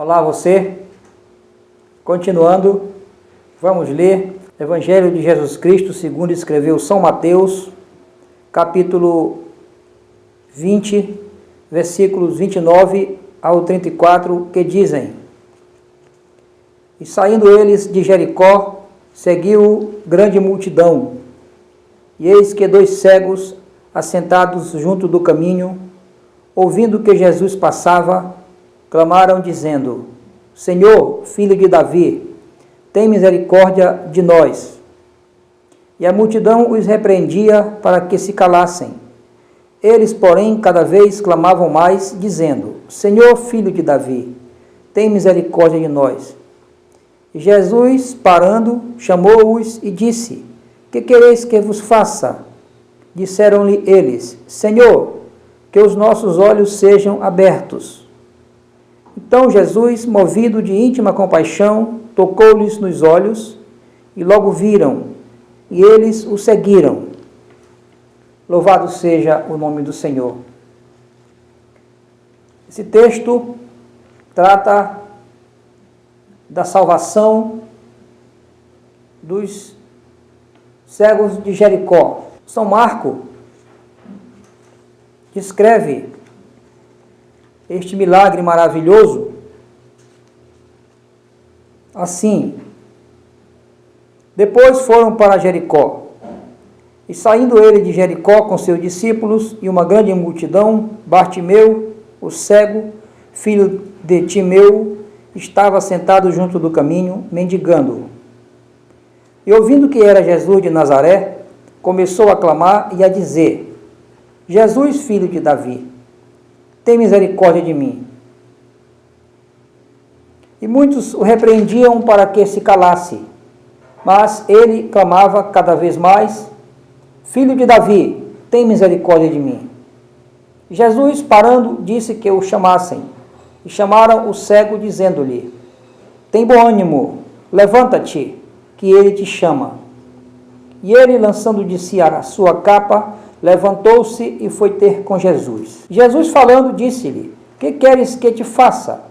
Olá você, continuando, vamos ler Evangelho de Jesus Cristo segundo escreveu São Mateus, capítulo 20, versículos 29 ao 34, que dizem: E saindo eles de Jericó, seguiu grande multidão, e eis que dois cegos, assentados junto do caminho, ouvindo que Jesus passava, clamaram dizendo: Senhor, filho de Davi, tem misericórdia de nós. E a multidão os repreendia para que se calassem. Eles, porém, cada vez clamavam mais, dizendo: Senhor, filho de Davi, tem misericórdia de nós. E Jesus, parando, chamou-os e disse: Que quereis que vos faça? Disseram-lhe eles: Senhor, que os nossos olhos sejam abertos. Então Jesus, movido de íntima compaixão, tocou-lhes nos olhos, e logo viram, e eles o seguiram. Louvado seja o nome do Senhor. Esse texto trata da salvação dos cegos de Jericó. São Marcos descreve este milagre maravilhoso assim: depois foram para Jericó, e saindo ele de Jericó com seus discípulos e uma grande multidão, Bartimeu, o cego, filho de Timeu, estava sentado junto do caminho, mendigando. E ouvindo que era Jesus de Nazaré, começou a clamar e a dizer: Jesus, filho de Davi, tem misericórdia de mim. E muitos o repreendiam para que se calasse, mas ele clamava cada vez mais: Filho de Davi, tem misericórdia de mim. Jesus, parando, disse que o chamassem, e chamaram o cego, dizendo-lhe: Tem bom ânimo, levanta-te, que ele te chama. E ele, lançando de si a sua capa, levantou-se e foi ter com Jesus. Jesus, falando, disse-lhe: Que queres que te faça?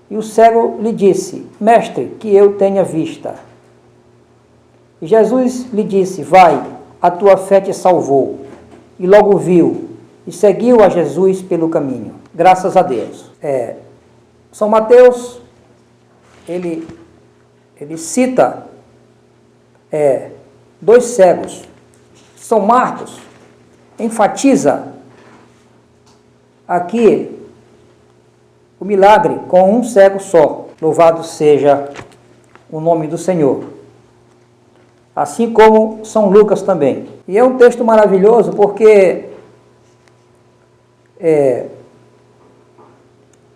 E o cego lhe disse: Mestre, que eu tenha vista. E Jesus lhe disse: Vai, a tua fé te salvou. E logo viu, e seguiu a Jesus pelo caminho. Graças a Deus. São Mateus, ele cita dois cegos. São Marcos enfatiza aqui o milagre com um cego só. Louvado seja o nome do Senhor. Assim como São Lucas também. E é um texto maravilhoso porque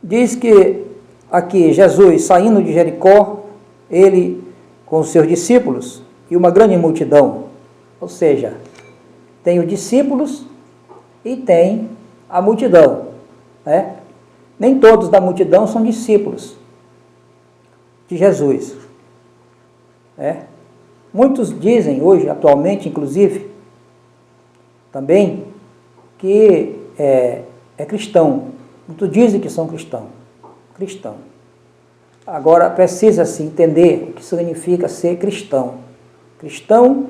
diz que aqui Jesus, saindo de Jericó, ele com os seus discípulos e uma grande multidão. Ou seja, tem os discípulos e tem a multidão, né? Nem todos da multidão são discípulos de Jesus, né? Muitos dizem hoje, atualmente, inclusive, também, que é cristão. Muitos dizem que são cristão. Agora, precisa-se entender o que significa ser cristão. Cristão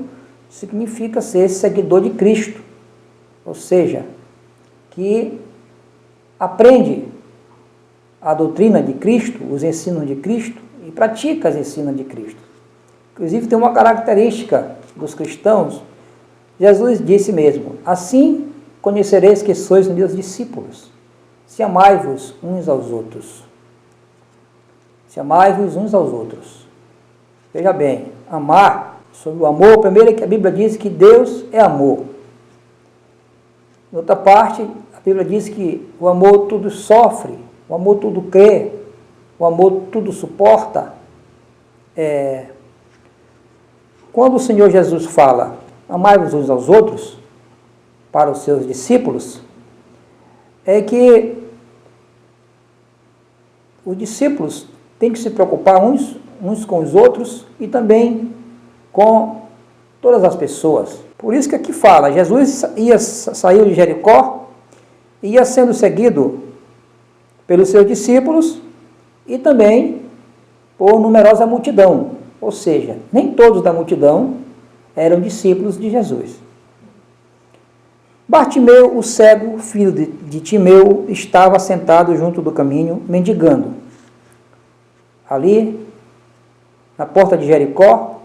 significa ser seguidor de Cristo, ou seja, que aprende a doutrina de Cristo, os ensinos de Cristo, e pratica os ensinos de Cristo. Inclusive, tem uma característica dos cristãos. Jesus disse mesmo: Assim conhecereis que sois meus discípulos, se amai-vos uns aos outros. Se amai-vos uns aos outros. Veja bem, amar, sobre o amor, primeiro é que a Bíblia diz que Deus é amor. Em outra parte, a Bíblia diz que o amor tudo sofre, o amor tudo crê, o amor tudo suporta. Quando o Senhor Jesus fala, amai-vos uns aos outros, para os seus discípulos, é que os discípulos têm que se preocupar uns com os outros e também com todas as pessoas. Por isso que aqui fala, Jesus saiu de Jericó e ia sendo seguido pelos seus discípulos e também por numerosa multidão, ou seja, nem todos da multidão eram discípulos de Jesus. Bartimeu, o cego, filho de Timeu, estava sentado junto do caminho, mendigando. Ali, na porta de Jericó,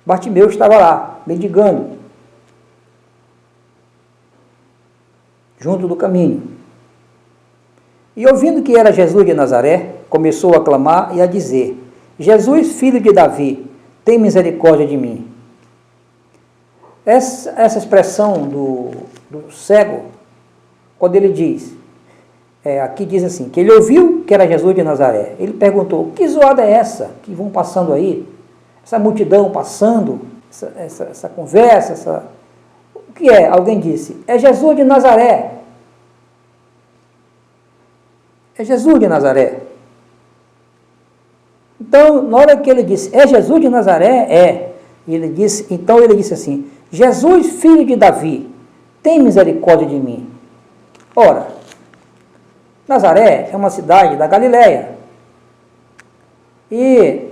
Bartimeu estava lá, mendigando, junto do caminho. E ouvindo que era Jesus de Nazaré, começou a clamar e a dizer: Jesus, filho de Davi, tem misericórdia de mim. Essa expressão do cego, quando ele diz, aqui diz assim, que ele ouviu que era Jesus de Nazaré. Ele perguntou: que zoada é essa que vão passando aí? Essa multidão passando, essa conversa, o que é? Alguém disse: é Jesus de Nazaré. É Jesus de Nazaré. Então, na hora que ele disse, é Jesus de Nazaré, então ele disse assim: Jesus, filho de Davi, tem misericórdia de mim. Ora, Nazaré é uma cidade da Galileia. E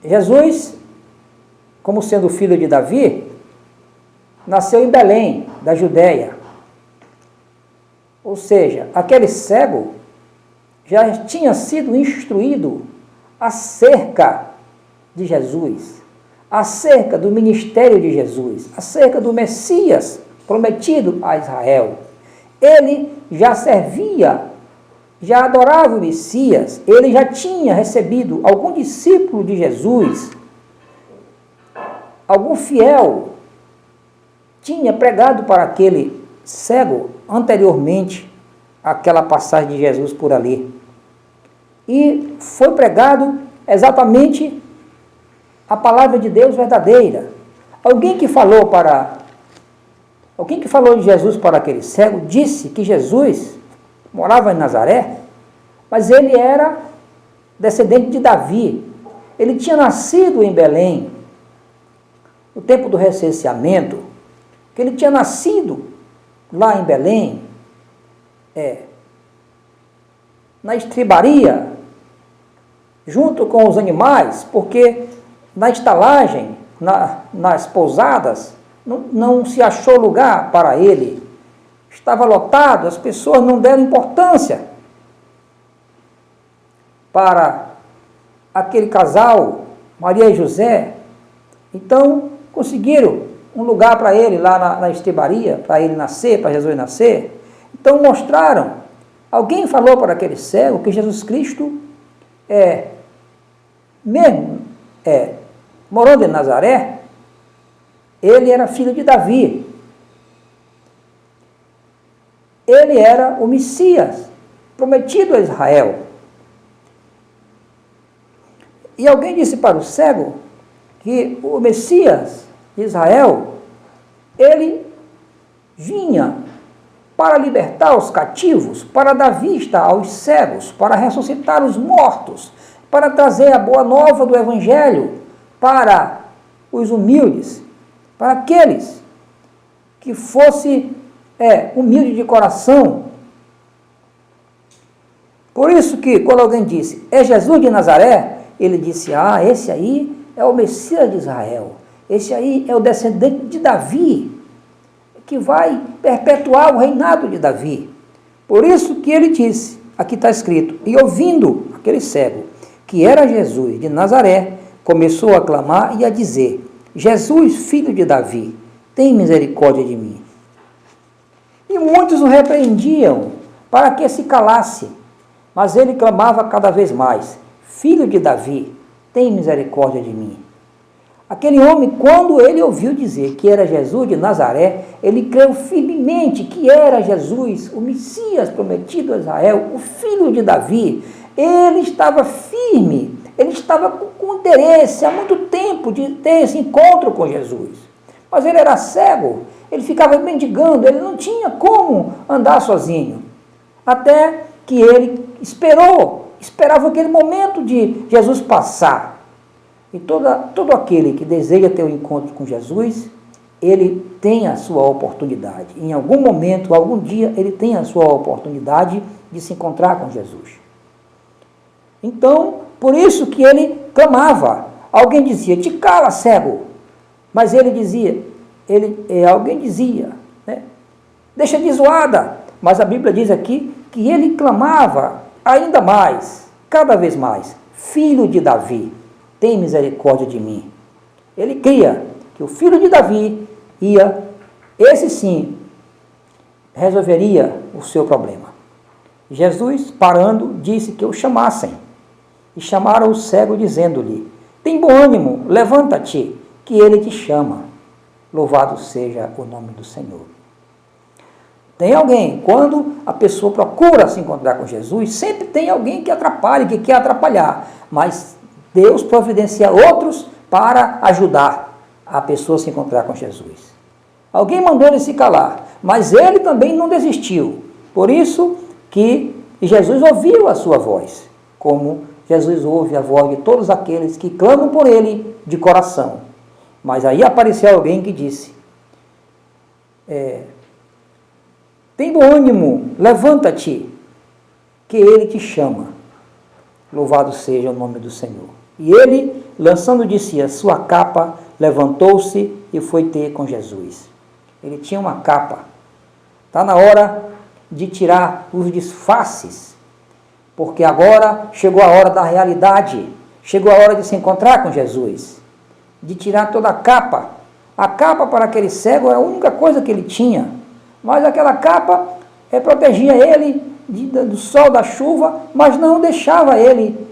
Jesus, como sendo filho de Davi, nasceu em Belém, da Judéia. Ou seja, aquele cego já tinha sido instruído acerca de Jesus, acerca do ministério de Jesus, acerca do Messias prometido a Israel. Ele já servia, já adorava o Messias, ele já tinha recebido algum discípulo de Jesus, algum fiel, tinha pregado para aquele cego anteriormente àquela passagem de Jesus por ali. E foi pregado exatamente a palavra de Deus verdadeira. Alguém que falou de Jesus para aquele cego disse que Jesus morava em Nazaré, mas ele era descendente de Davi. Ele tinha nascido em Belém, no tempo do recenseamento, que ele tinha nascido lá em Belém, na estribaria, junto com os animais, porque na estalagem, nas pousadas, não se achou lugar para ele. Estava lotado, as pessoas não deram importância para aquele casal, Maria e José. Então, conseguiram um lugar para ele lá na estribaria, para ele nascer, para Jesus nascer. Então, mostraram. Alguém falou para aquele cego que Jesus Cristo morando em Nazaré, ele era filho de Davi. Ele era o Messias prometido a Israel. E alguém disse para o cego que o Messias de Israel, ele vinha para libertar os cativos, para dar vista aos cegos, para ressuscitar os mortos, para trazer a boa nova do Evangelho para os humildes, para aqueles que fosse humilde de coração. Por isso que quando alguém disse, é Jesus de Nazaré, ele disse, esse aí é o Messias de Israel, esse aí é o descendente de Davi, que vai perpetuar o reinado de Davi. Por isso que ele disse, aqui está escrito, e ouvindo aquele cego, que era Jesus de Nazaré, começou a clamar e a dizer, Jesus, filho de Davi, tem misericórdia de mim. E muitos o repreendiam para que se calasse, mas ele clamava cada vez mais, filho de Davi, tem misericórdia de mim. Aquele homem, quando ele ouviu dizer que era Jesus de Nazaré, ele creu firmemente que era Jesus, o Messias prometido a Israel, o filho de Davi. Ele estava firme, ele estava com interesse há muito tempo de ter esse encontro com Jesus. Mas ele era cego, ele ficava mendigando, ele não tinha como andar sozinho. Até que ele esperava aquele momento de Jesus passar. E todo aquele que deseja ter um encontro com Jesus, ele tem a sua oportunidade. Em algum momento, algum dia, ele tem a sua oportunidade de se encontrar com Jesus. Então, por isso que ele clamava. Alguém dizia, te cala, cego. Mas ele dizia, alguém dizia, né? Deixa de zoada. Mas a Bíblia diz aqui que ele clamava ainda mais, cada vez mais, filho de Davi, tem misericórdia de mim. Ele cria que o filho de Davi esse sim, resolveria o seu problema. Jesus, parando, disse que o chamassem. E chamaram o cego, dizendo-lhe, tem bom ânimo, levanta-te, que ele te chama. Louvado seja o nome do Senhor. Tem alguém, quando a pessoa procura se encontrar com Jesus, sempre tem alguém que atrapalha, que quer atrapalhar. Mas Deus providencia outros para ajudar a pessoa a se encontrar com Jesus. Alguém mandou ele se calar, mas ele também não desistiu. Por isso que Jesus ouviu a sua voz, como Jesus ouve a voz de todos aqueles que clamam por ele de coração. Mas aí apareceu alguém que disse, tem bom ânimo, levanta-te, que ele te chama. Louvado seja o nome do Senhor. E ele, lançando de si a sua capa, levantou-se e foi ter com Jesus. Ele tinha uma capa. Está na hora de tirar os disfarces, porque agora chegou a hora da realidade, chegou a hora de se encontrar com Jesus, de tirar toda a capa. A capa para aquele cego era a única coisa que ele tinha, mas aquela capa protegia ele do sol, da chuva, mas não deixava ele,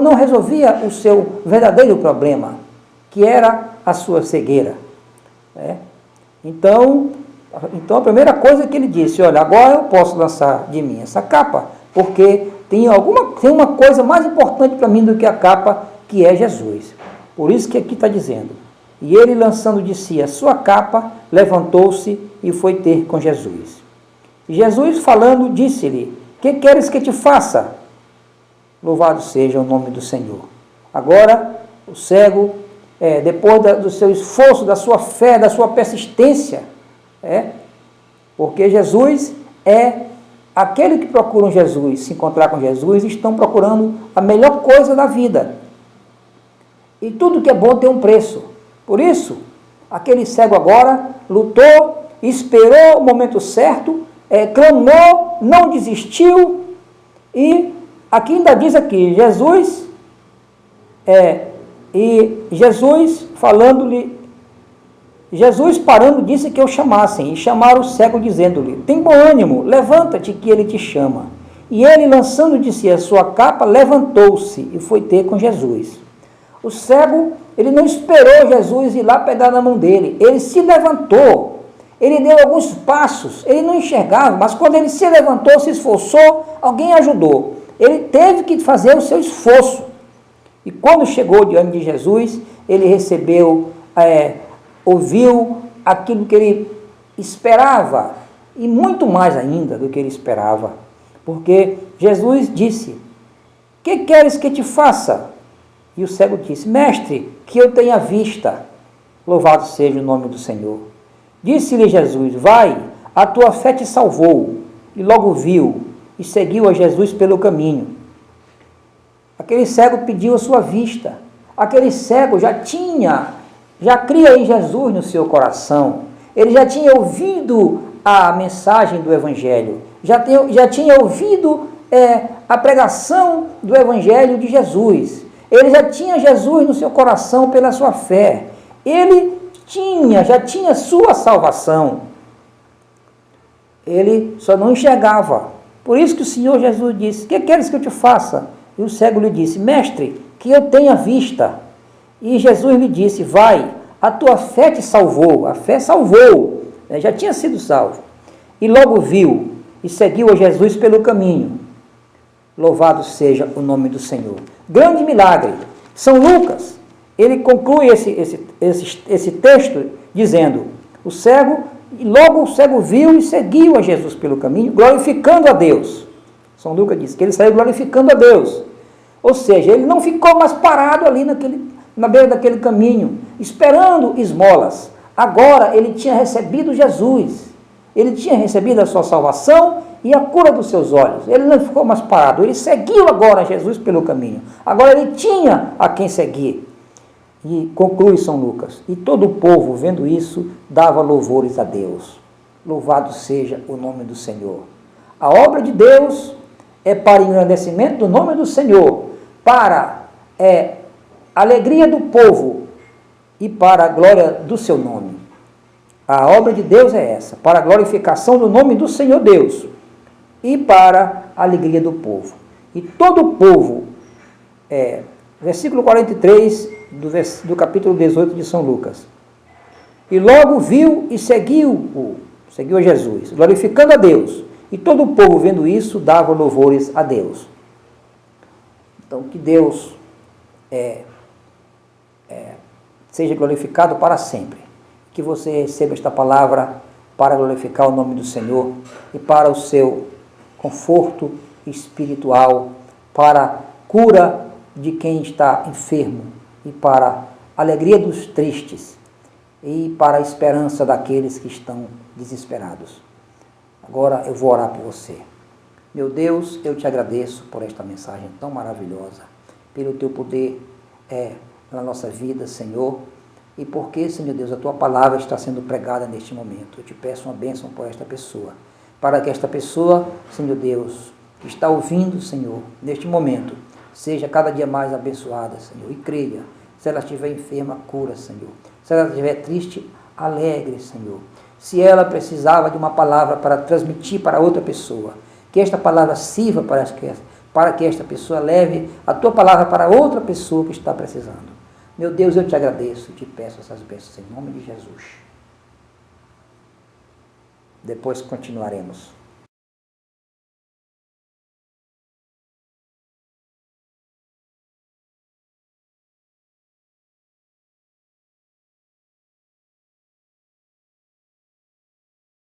não resolvia o seu verdadeiro problema, que era a sua cegueira. Então a primeira coisa que ele disse, olha, agora eu posso lançar de mim essa capa, porque tem uma coisa mais importante para mim do que a capa, que é Jesus. Por isso que aqui está dizendo, e ele, lançando de si a sua capa, levantou-se e foi ter com Jesus. E Jesus, falando, disse-lhe, que queres que te faça? Louvado seja o nome do Senhor. Agora, o cego, depois do seu esforço, da sua fé, da sua persistência, porque Jesus aquele que procuram Jesus, se encontrar com Jesus, estão procurando a melhor coisa da vida. E tudo que é bom tem um preço. Por isso, aquele cego agora lutou, esperou o momento certo, clamou, não desistiu, e aqui ainda diz aqui, Jesus parando disse que o chamassem, e chamaram o cego dizendo-lhe, tem bom ânimo, levanta-te que ele te chama. E ele, lançando de si a sua capa, levantou-se e foi ter com Jesus. O cego, ele não esperou Jesus ir lá pegar na mão dele, ele se levantou, ele deu alguns passos, ele não enxergava, mas quando ele se levantou, se esforçou, alguém ajudou. Ele teve que fazer o seu esforço. E quando chegou diante de Jesus, ele recebeu, ouviu aquilo que ele esperava, e muito mais ainda do que ele esperava. Porque Jesus disse, que queres que te faça? E o cego disse, mestre, que eu tenha vista. Louvado seja o nome do Senhor. Disse-lhe Jesus, vai, a tua fé te salvou. E logo viu, e seguiu a Jesus pelo caminho. Aquele cego pediu a sua vista. Aquele cego já cria em Jesus no seu coração. Ele já tinha ouvido a mensagem do Evangelho. Já tinha ouvido a pregação do Evangelho de Jesus. Ele já tinha Jesus no seu coração pela sua fé. Ele já tinha sua salvação. Ele só não enxergava. Por isso que o Senhor Jesus disse, que queres que eu te faça? E o cego lhe disse, mestre, que eu tenha vista. E Jesus lhe disse, vai, a tua fé te salvou. A fé salvou, já tinha sido salvo. E logo viu, e seguiu a Jesus pelo caminho. Louvado seja o nome do Senhor. Grande milagre. São Lucas, ele conclui esse texto dizendo, logo o cego viu e seguiu a Jesus pelo caminho, glorificando a Deus. São Lucas diz que ele saiu glorificando a Deus. Ou seja, ele não ficou mais parado ali na beira daquele caminho, esperando esmolas. Agora ele tinha recebido Jesus, ele tinha recebido a sua salvação e a cura dos seus olhos. Ele não ficou mais parado, ele seguiu agora Jesus pelo caminho. Agora ele tinha a quem seguir. E conclui São Lucas: e todo o povo, vendo isso, dava louvores a Deus. Louvado seja o nome do Senhor. A obra de Deus é para engrandecimento do nome do Senhor, para alegria do povo e para a glória do seu nome. A obra de Deus é essa, para a glorificação do nome do Senhor Deus e para a alegria do povo. E todo o povo, versículo 43 do capítulo 18 de São Lucas. E logo viu e seguiu a Jesus, glorificando a Deus. E todo o povo, vendo isso, dava louvores a Deus. Então, que Deus seja glorificado para sempre. Que você receba esta palavra para glorificar o nome do Senhor e para o seu conforto espiritual, para a cura de quem está enfermo e para a alegria dos tristes e para a esperança daqueles que estão desesperados. Agora eu vou orar por você. Meu Deus, eu te agradeço por esta mensagem tão maravilhosa, pelo teu poder na nossa vida, Senhor, e porque, Senhor Deus, a tua palavra está sendo pregada neste momento. Eu te peço uma bênção por esta pessoa, para que esta pessoa, Senhor Deus, que está ouvindo, Senhor, neste momento, seja cada dia mais abençoada, Senhor, e creia. Se ela estiver enferma, cura, Senhor. Se ela estiver triste, alegre, Senhor. Se ela precisava de uma palavra para transmitir para outra pessoa, que esta palavra sirva para que esta pessoa leve a tua palavra para outra pessoa que está precisando. Meu Deus, eu te agradeço e te peço essas bênçãos em nome de Jesus. Depois continuaremos.